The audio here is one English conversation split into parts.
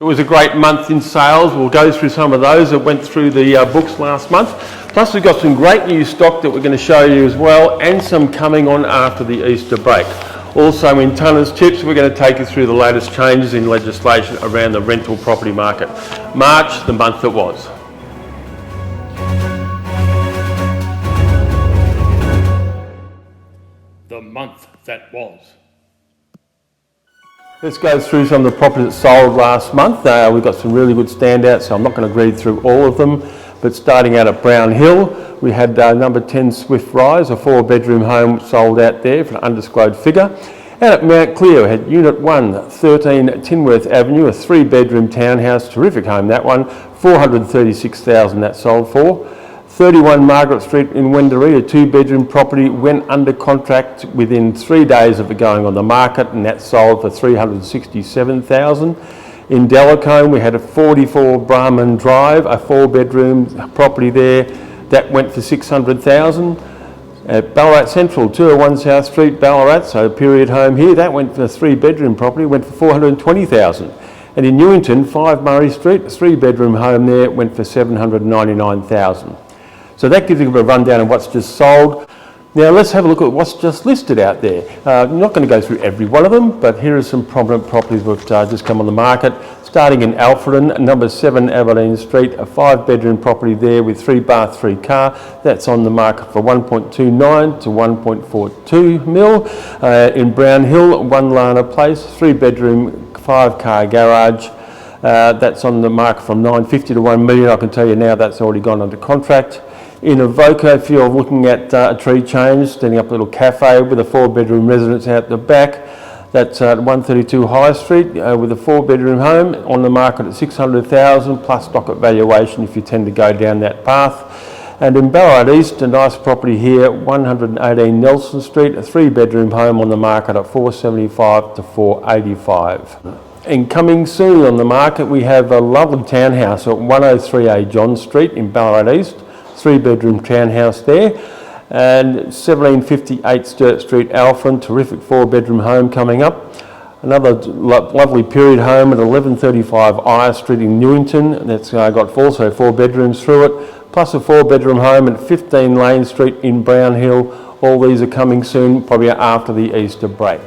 It was a great month in sales. We'll go through some of those that went through the books last month. Plus we've got some great new stock that we're going to show you as well, and some coming on after the Easter break. Also in Tunners Tips, we're going to take you through the latest changes in legislation around the rental property market. March, the month that was. The month that was. Let's go through some of the properties that sold last month. We've got some really good standouts, so I'm not going to read through all of them. But starting out at Brown Hill, we had number 10 Swift Rise, a 4-bedroom home sold out there for an undisclosed figure. And at Mount Clear, we had Unit 1, 13 Tinworth Avenue, a 3-bedroom townhouse, terrific home that one, $436,000 that sold for. 31 Margaret Street in Wendouree, a 2-bedroom property, went under contract within 3 days of it going on the market, and that sold for $367,000. In Delacombe, we had a 44 Brahman Drive, a 4-bedroom property there, that went for $600,000. At Ballarat Central, 201 South Street, Ballarat, so a period home here, that went for a 3-bedroom property, went for $420,000. And in Newington, 5 Murray Street, a 3-bedroom home there, went for $799,000. So that gives you a bit of a rundown of what's just sold. Now let's have a look at what's just listed out there. I'm not going to go through every one of them, but here are some prominent properties that have just come on the market. Starting in Alfredton, number 7 Aberdeen Street, a 5-bedroom property there with 3-bath, 3-car. That's on the market for $1.29 to $1.42 mil. In Brown Hill, 1 Lana Place, 3-bedroom, 5-car garage. That's on the market from $950 to $1 million. I can tell you now that's already gone under contract. In Avoca, if you're looking at a tree change, setting up a little cafe with a 4-bedroom residence out the back, that's at 132 High Street with a 4-bedroom home on the market at $600,000 plus stock at valuation if you tend to go down that path. And in Ballarat East, a nice property here, 118 Nelson Street, a 3-bedroom home on the market at $475 to $485. And coming soon on the market, we have a lovely townhouse at 103A John Street in Ballarat East. 3-bedroom townhouse there, and 1758 Sturt Street, Alfred, terrific 4-bedroom home coming up. Another lovely period home at 1135 Eyre Street in Newington, that's got also 4 bedrooms through it, plus a 4-bedroom home at 15 Lane Street in Brown Hill. All these are coming soon, probably after the Easter break.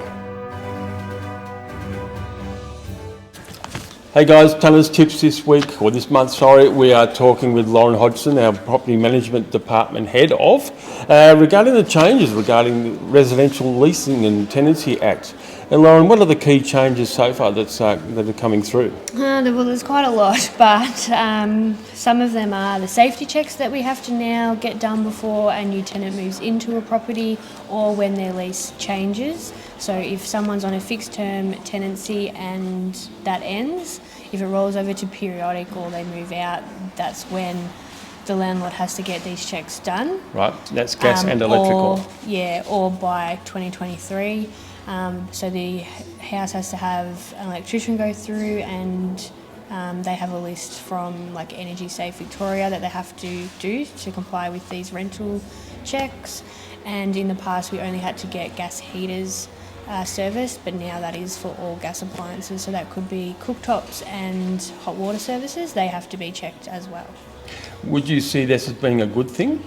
Hey guys, Tunners Tips this week, or this month, sorry, we are talking with Lauren Hodgson, our Property Management Department Head of, regarding the changes regarding the Residential Leasing and Tenancy Act. And Lauren, what are the key changes so far that are coming through? Well, there's quite a lot, but some of them are the safety checks that we have to now get done before a new tenant moves into a property or when their lease changes. So if someone's on a fixed term tenancy and that ends, if it rolls over to periodic or they move out, that's when the landlord has to get these checks done. Right, that's gas and electrical. Or by 2023. So the house has to have an electrician go through, and they have a list from like Energy Safe Victoria that they have to do to comply with these rental checks. And in the past we only had to get gas heaters serviced, but now that is for all gas appliances, so that could be cooktops and hot water services. They have to be checked as well. Would you see this as being a good thing?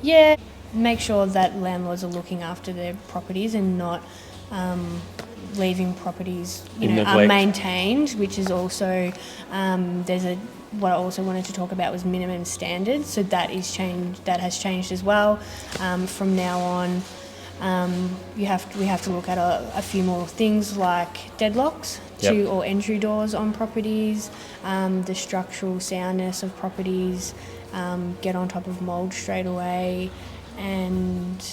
Yeah, make sure that landlords are looking after their properties and not leaving properties unmaintained, which is also what I also wanted to talk about was minimum standards. So that has changed as well. From now on, we have to look at a few more things like deadlocks to or entry doors on properties, the structural soundness of properties, get on top of mould straight away, and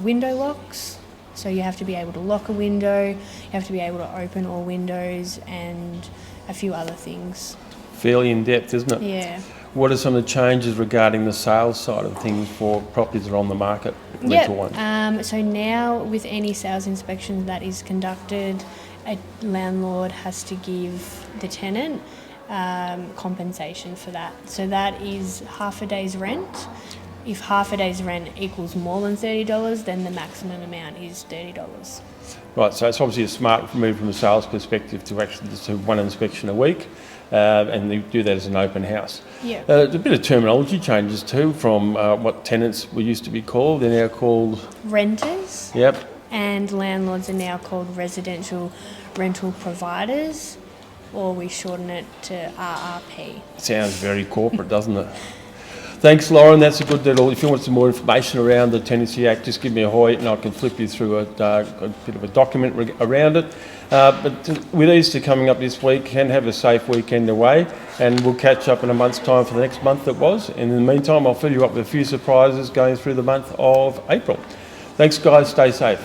window locks. So you have to be able to lock a window, you have to be able to open all windows, and a few other things. Fairly in depth, isn't it? Yeah. What are some of the changes regarding the sales side of things for properties that are on the market? Rental ones? So now with any sales inspection that is conducted, a landlord has to give the tenant compensation for that. So that is half a day's rent. if half a day's rent equals more than $30, then the maximum amount is $30. Right, so it's obviously a smart move from a sales perspective to actually just do one inspection a week, and you do that as an open house. Yeah. There's a bit of terminology changes too from what tenants were used to be called. They're now called... Renters. Yep. And landlords are now called residential rental providers, or we shorten it to RRP. Sounds very corporate, doesn't it? Thanks, Lauren. That's a good little... If you want some more information around the Tenancy Act, just give me a hoy and I can flip you through a bit of a document around it. But with Easter coming up this week, and have a safe weekend away, and we'll catch up in a month's time for the next month that was. And in the meantime, I'll fill you up with a few surprises going through the month of April. Thanks, guys. Stay safe.